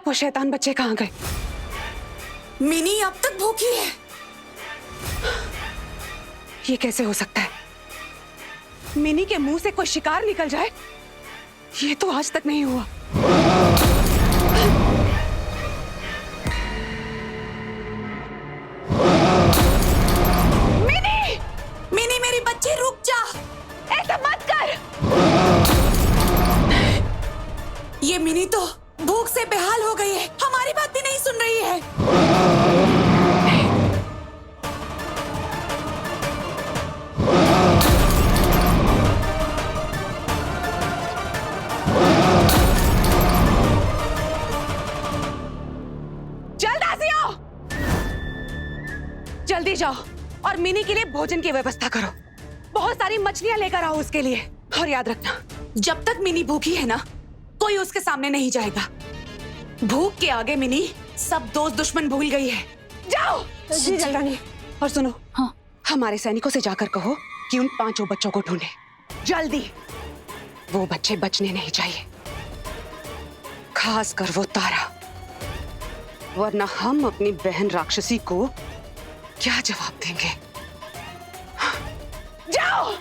वो शैतान बच्चे कहाँ गए? मिनी अब तक भूखी है। ये कैसे हो सकता है? मिनी के मुंह से कोई शिकार निकल जाए, ये तो आज तक नहीं हुआ। मिनी! मिनी मेरी बच्ची रुक जा। ऐसा मत कर। ये मिनी तो भूख से बेहाल हो गई है, हमारी बात भी नहीं सुन रही है। जल्दी जाओ और मिनी के लिए भोजन की व्यवस्था करो। बहुत सारी मछलियां लेकर आओ उसके लिए। और याद रखना, जब तक मिनी भूखी है ना, कोई उसके सामने नहीं जाएगा। भूख के आगे मिनी सब दोस्त दुश्मन भूल गई है। जाओ जी रानी। और सुनो, हाँ, हमारे सैनिकों से जाकर कहो कि उन 5 बच्चों को ढूंढे जल्दी। वो बच्चे बचने नहीं चाहिए, खास कर वो तारा, वरना हम अपनी बहन राक्षसी को क्या जवाब देंगे। जाओ।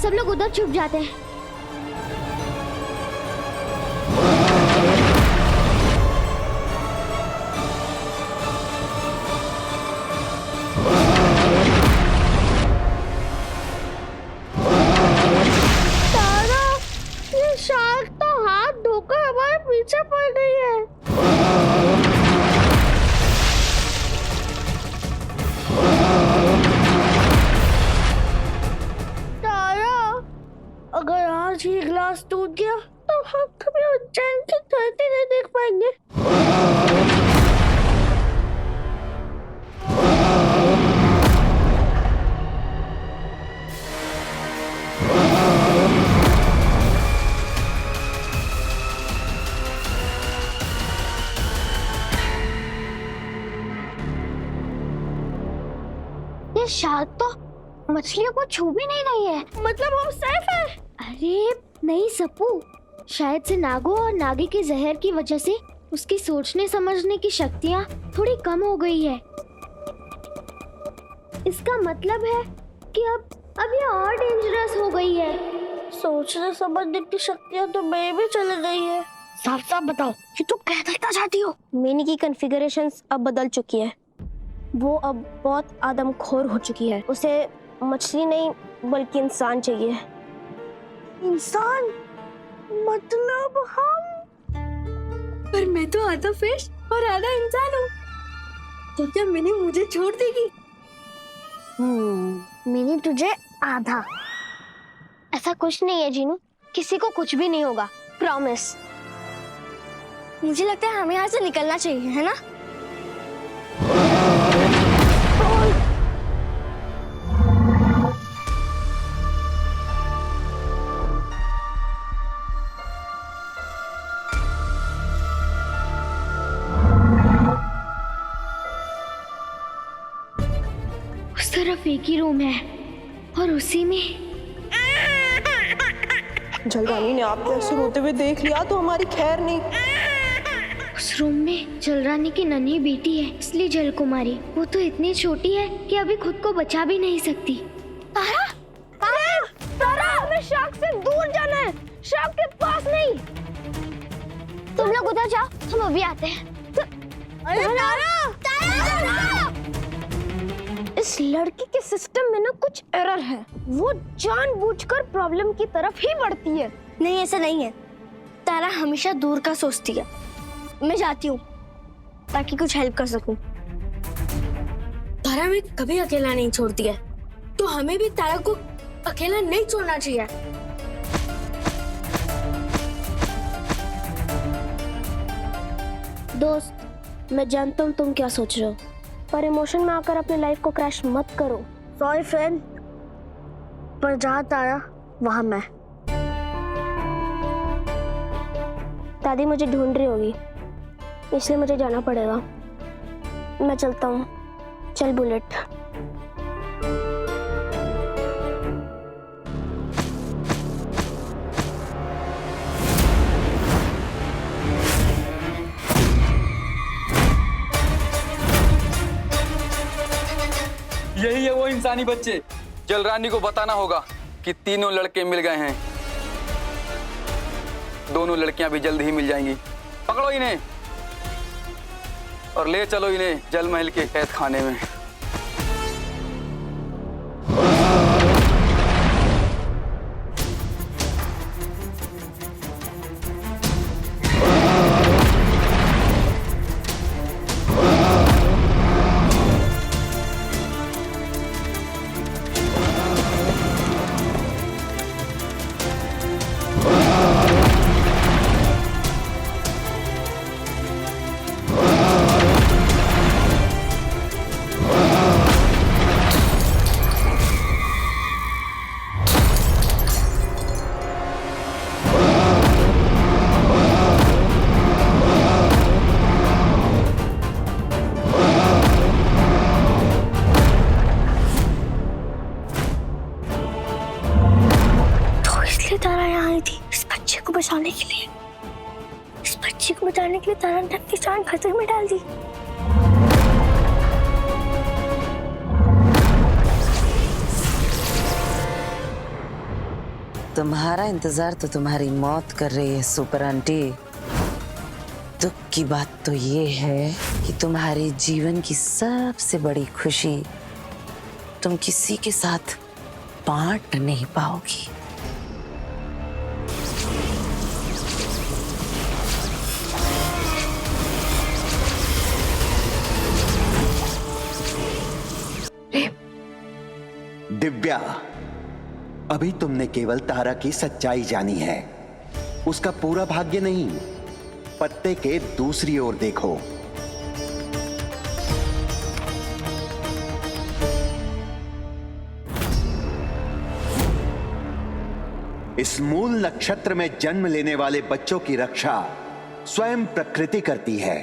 सब लोग उधर छुप जाते हैं। तारा, ये शार्क तो हाथ धोकर हमारे पीछे पड़ गई है। अगर आज ही ग्लास टूट गया तो हम कभी उज्जैन की धरती नहीं देख पाएंगे। ये शार्क तो मछलियों को छू भी नहीं रही है। मतलब हम सेफ हैं। अरे नहीं सप्पू, शायद से नागो और नागी के जहर की वजह से उसकी सोचने समझने की शक्तियाँ थोड़ी कम हो गई है। इसका मतलब है कि अब ये और डेंजरस हो गई है। सोचने समझने की शक्तियाँ तो मेरी भी चली गई है। साफ साफ बताओ कि तुम क्या देखना चाहती हो? मिनी की कॉन्फ़िगरेशंस अब बदल चुकी है। वो अब बहुत आदमखोर हो चुकी है। उसे मछली नहीं बल्कि इंसान चाहिए। इंसान? मतलब हम? पर मैं तो आधा फिश और आधा इंसान हूँ, तो क्या मिनी मुझे छोड़ देगी? मिनी तुझे आधा। ऐसा कुछ नहीं है जीनू, किसी को कुछ भी नहीं होगा, प्रॉमिस। मुझे लगता है हमें यहाँ से निकलना चाहिए, है ना? तरफ एक ही रूम है और उसी में जलरानी ने आपको ऐसे रोते हुए देख लिया तो हमारी खैर नहीं। उस रूम में जलरानी की नन्ही बेटी है, इसलिए जल कुमारी। वो तो इतनी छोटी है कि अभी खुद को बचा भी नहीं सकती। तारा, तारा, तारा, हमें शार्क से दूर जाना है, शार्क के पास नहीं। तुम लोग उधर जाओ, हम अभी आते हैं। अरे तारा, तारा! इस लड़की के सिस्टम में ना कुछ एरर है। वो जानबूझकर प्रॉब्लम की तरफ ही बढ़ती है। नहीं, ऐसा नहीं है। तारा हमेशा दूर का सोचती है। मैं जाती हूँ ताकि कुछ हेल्प कर सकूं। तारा में कभी अकेला नहीं छोड़ती है, तो हमें भी तारा को अकेला नहीं छोड़ना चाहिए। दोस्त, मैं जानता हूँ तुम क्या सोच रहे हो, पर इमोशन में आकर अपने लाइफ को क्रैश मत करो। सॉरी फ्रेंड, पर जहाँ तारा वहाँ मैं। दादी मुझे ढूंढ रही होगी, इसलिए मुझे जाना पड़ेगा। मैं चलता हूँ। चल बुलेट। यही है वो इंसानी बच्चे। जलरानी को बताना होगा कि तीनों लड़के मिल गए हैं। दोनों लड़कियां भी जल्द ही मिल जाएंगी। पकड़ो इन्हें और ले चलो इन्हें जल महल के कैद खाने में। तारा यहाँ आई थी इस बच्चे को बचाने के लिए। इस बच्चे को बचाने के लिए तारा ने अपनी जान खतरे में डाल दी। तुम्हारा इंतजार तो तुम्हारी मौत कर रही है सुपर आंटी। दुख की बात तो ये है कि तुम्हारे जीवन की सबसे बड़ी खुशी तुम किसी के साथ बांट नहीं पाओगी। दिव्या, अभी तुमने केवल तारा की सच्चाई जानी है, उसका पूरा भाग्य नहीं। पत्ते के दूसरी ओर देखो। इस मूल नक्षत्र में जन्म लेने वाले बच्चों की रक्षा स्वयं प्रकृति करती है।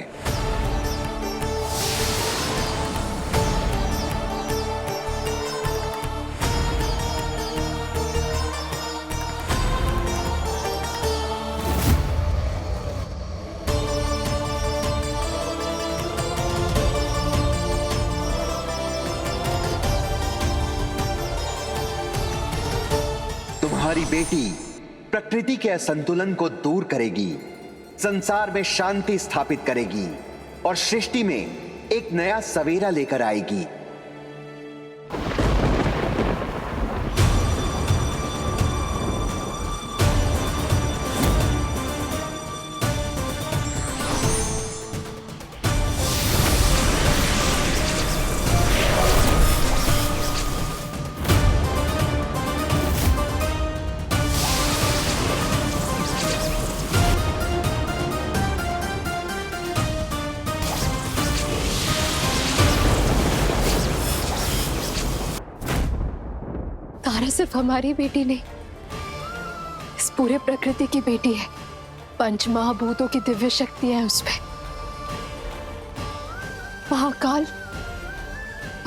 तुम्हारी बेटी प्रकृति के असंतुलन को दूर करेगी, संसार में शांति स्थापित करेगी और सृष्टि में एक नया सवेरा लेकर आएगी। तारा सिर्फ हमारी बेटी नहीं, इस पूरे प्रकृति की बेटी है। पंच महाभूतों की दिव्य शक्ति है उसमें। महाकाल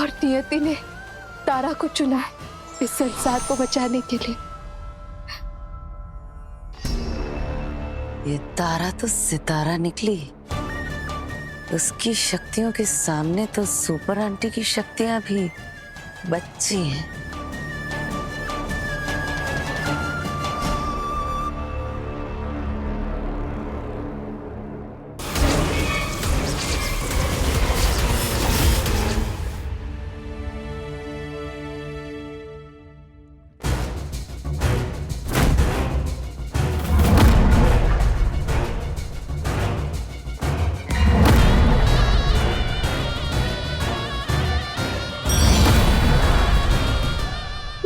और नियति ने तारा को चुना है इस संसार को बचाने के लिए। ये तारा तो सितारा निकली। उसकी शक्तियों के सामने तो सुपर आंटी की शक्तियां भी बच्ची हैं।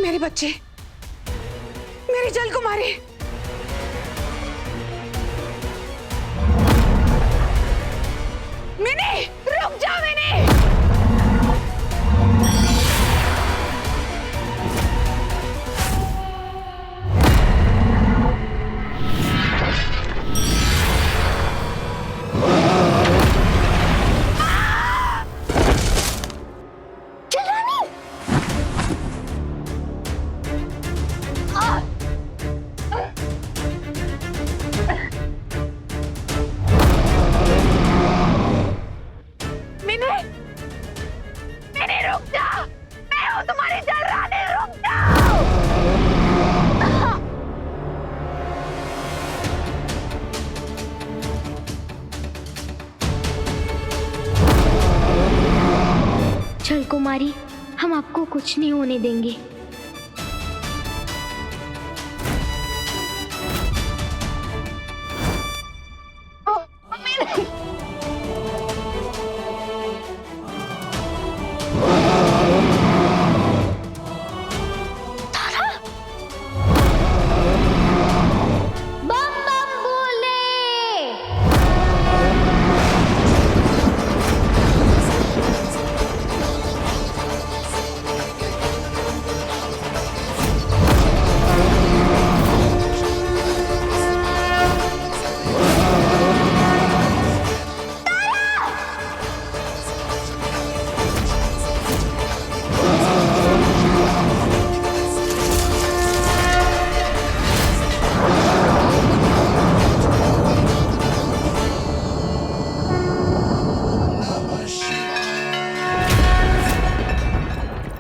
मेरे बच्चे, मेरी जल कुमारी, मिनी, रुक जा मिनी। जल कुमारी, हम आपको कुछ नहीं होने देंगे। बम बम बोले।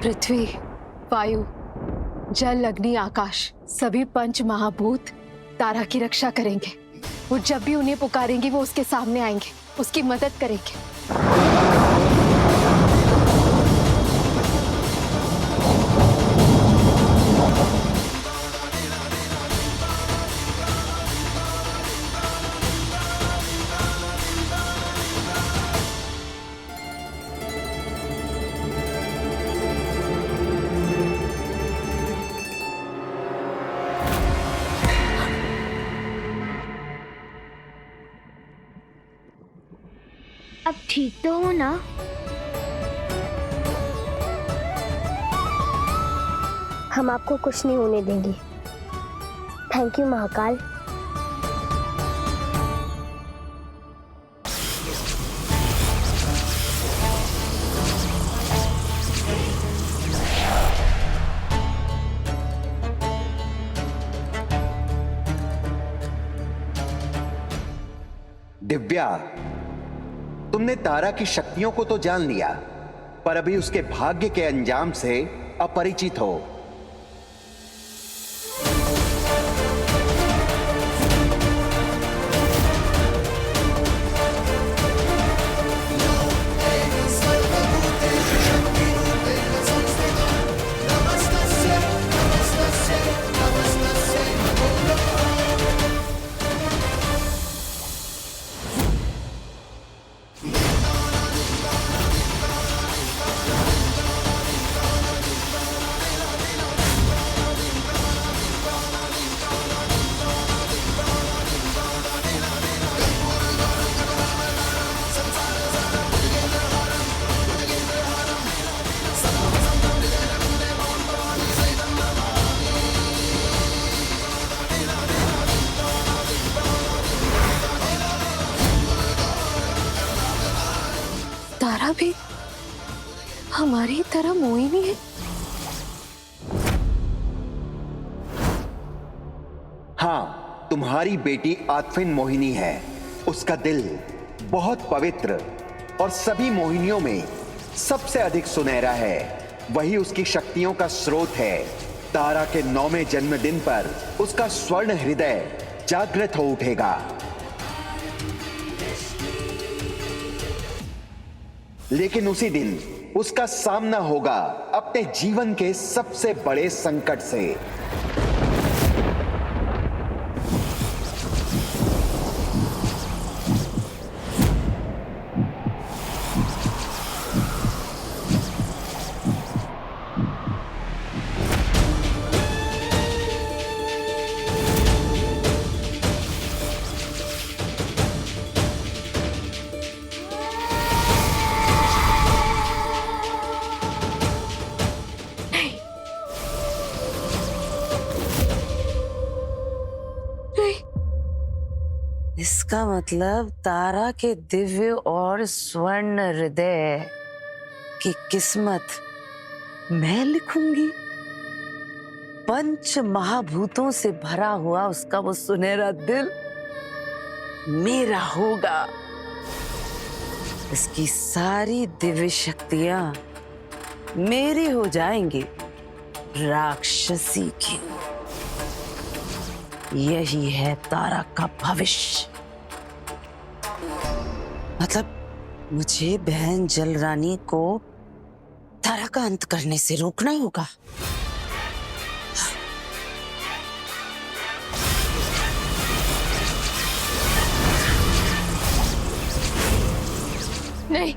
पृथ्वी, वायु, जल, अग्नि, आकाश, सभी पंच महाभूत तारा की रक्षा करेंगे। वो जब भी उन्हें पुकारेंगी वो उसके सामने आएंगे, उसकी मदद करेंगे। अब ठीक तो हो ना? हम आपको कुछ नहीं होने देंगे। Thank you Mahakal. दिव्या, तुमने तारा की शक्तियों को तो जान लिया, पर अभी उसके भाग्य के अंजाम से अपरिचित हो। तारा भी हमारी तरह मोहिनी है। हाँ, तुम्हारी बेटी आतफिन मोहिनी है। उसका दिल बहुत पवित्र और सभी मोहिनियों में सबसे अधिक सुनहरा है। वही उसकी शक्तियों का स्रोत है। तारा के 9वें जन्मदिन पर उसका स्वर्ण हृदय जागृत हो उठेगा। लेकिन उसी दिन उसका सामना होगा अपने जीवन के सबसे बड़े संकट से। इसका मतलब तारा के दिव्य और स्वर्ण हृदय की किस्मत मैं लिखूंगी। पंच महाभूतों से भरा हुआ उसका वो सुनहरा दिल मेरा होगा। इसकी सारी दिव्य शक्तियां मेरी हो जाएंगी, राक्षसी की। यही है तारा का भविष्य। मतलब मुझे बहन जलरानी को तारा का अंत करने से रोकना होगा। नहीं,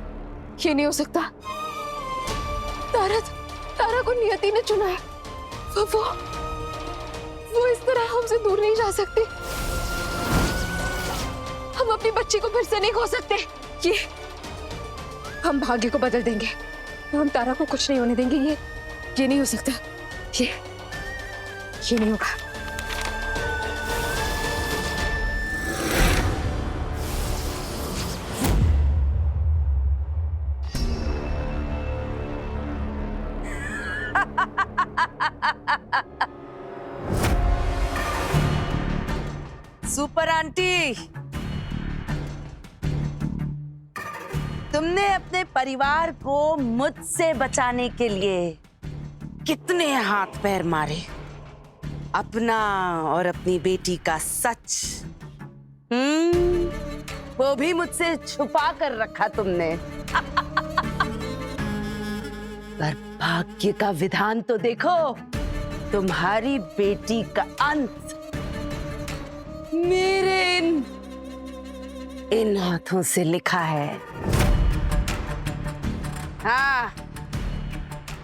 ये नहीं हो सकता। तारा को नियति ने चुना है। वो इस तरह हमसे दूर नहीं जा सकती। हम अपनी बच्ची को फिर से नहीं खो सकते। ये हम भाग्य को बदल देंगे। हम तारा को कुछ नहीं होने देंगे। ये नहीं हो सकता। ये नहीं होगा। सुपर आंटी, तुमने अपने परिवार को मुझसे बचाने के लिए कितने हाथ पैर मारे। अपना और अपनी बेटी का सच वो भी मुझसे छुपा कर रखा तुमने। पर भाग्य का विधान तो देखो। तुम्हारी बेटी का अंत मेरे इन हाथों से लिखा है। हाँ,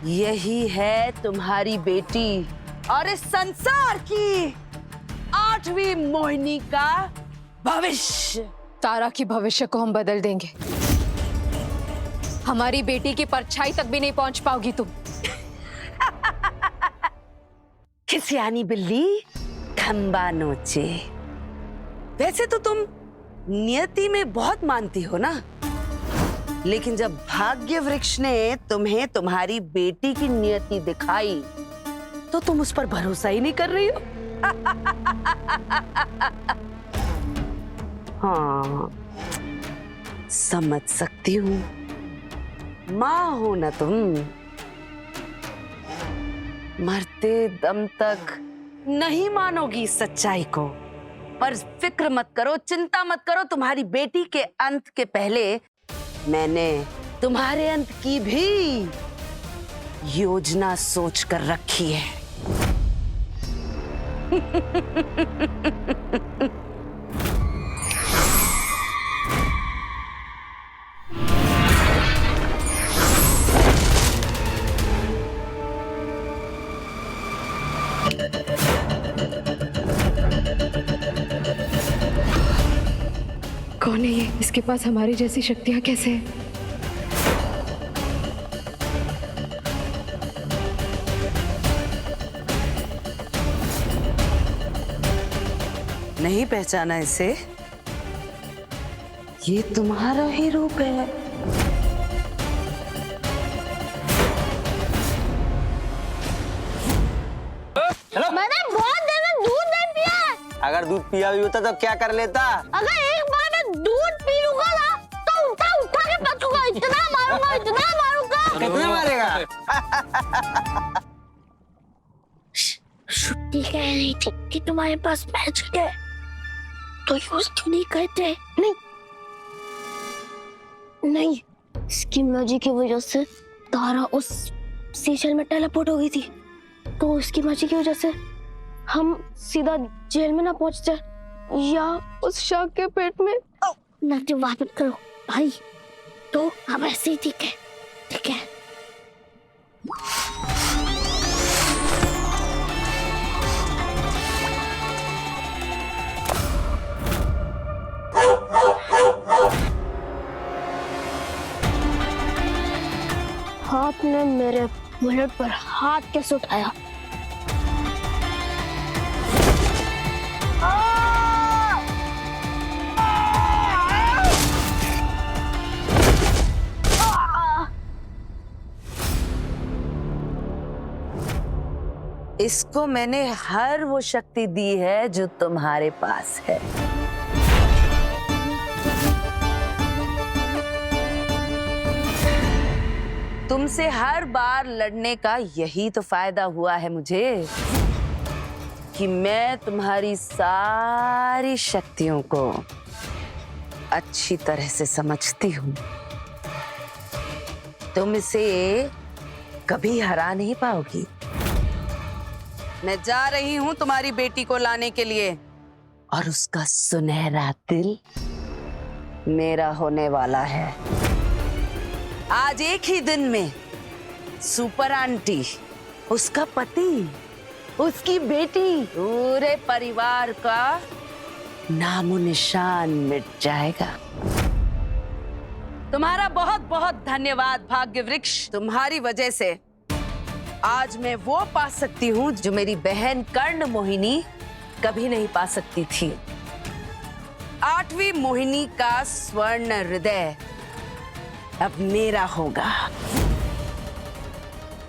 यही है तुम्हारी बेटी और इस संसार की 8वीं मोहिनी का भविष्य। तारा की भविष्य को हम बदल देंगे। हमारी बेटी की परछाई तक भी नहीं पहुंच पाओगी तुम। खिसियानी बिल्ली खंबा नोचे। वैसे तो तुम नियति में बहुत मानती हो ना, लेकिन जब भाग्य वृक्ष ने तुम्हें तुम्हारी बेटी की नियति दिखाई तो तुम उस पर भरोसा ही नहीं कर रही हो। हाँ, समझ सकती हूँ। माँ हो ना तुम। मरते दम तक नहीं मानोगी सच्चाई को। पर फिक्र मत करो, चिंता मत करो। तुम्हारी बेटी के अंत के पहले मैंने तुम्हारे अंत की भी योजना सोच कर रखी है। कौन है ये? इसके पास हमारी जैसी शक्तियां कैसे है? नहीं पहचाना इसे? ये तुम्हारा ही रूप है। मैंने बहुत देर में दूध नहीं पिया है। दूध पिया भी होता तो क्या कर लेता? अगर एक बार मैं दूध पी लूंगा ना तो उठा उठा के बचूंगा, इतना मारूंगा, इतना मारूंगा। कितना मारेगा? छुट्टी कह रही थी कि तुम्हारे पास मैच है तो यूज क्यों नहीं करते? नहीं नहीं, इसकी मर्जी की वजह से तारा उस सीशल में टेलीपोर्ट हो गई थी, तो उसकी मर्जी की वजह से हम सीधा जेल में ना पहुंचते या उस शार्क के पेट में। ना तो बात मत करो भाई, तो हम ऐसे ही ठीक है, ठीक है। आपने मेरे बुलेट पर हाथ कैसे उठाया? इसको मैंने हर वो शक्ति दी है जो तुम्हारे पास है। तुमसे हर बार लड़ने का यही तो फायदा हुआ है मुझे कि मैं तुम्हारी सारी शक्तियों को अच्छी तरह से समझती हूँ। तुम इसे कभी हरा नहीं पाओगी। मैं जा रही हूँ तुम्हारी बेटी को लाने के लिए और उसका सुनहरा दिल मेरा होने वाला है। आज एक ही दिन में सुपर आंटी, उसका पति, उसकी बेटी, पूरे परिवार का नामो निशान मिट जाएगा। तुम्हारा बहुत बहुत धन्यवाद भाग्य वृक्ष। तुम्हारी वजह से आज मैं वो पा सकती हूँ जो मेरी बहन कर्ण मोहिनी कभी नहीं पा सकती थी। 8वीं मोहिनी का स्वर्ण हृदय अब मेरा होगा।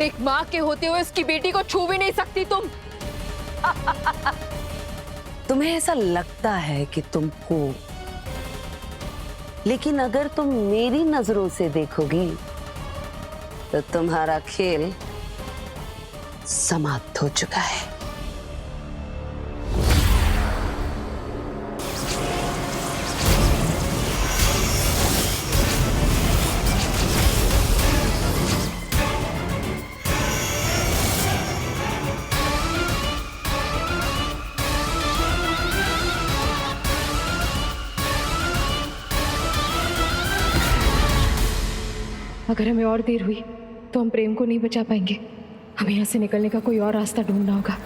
एक माँ के होते हुए उसकी बेटी को छू भी नहीं सकती तुम। तुम्हें ऐसा लगता है कि तुम हो, लेकिन अगर तुम मेरी नजरों से देखोगी तो तुम्हारा खेल समाप्त हो चुका है। अगर हमें और देर हुई तो हम प्रेम को नहीं बचा पाएंगे। हमें यहाँ से निकलने का कोई और रास्ता ढूंढना होगा।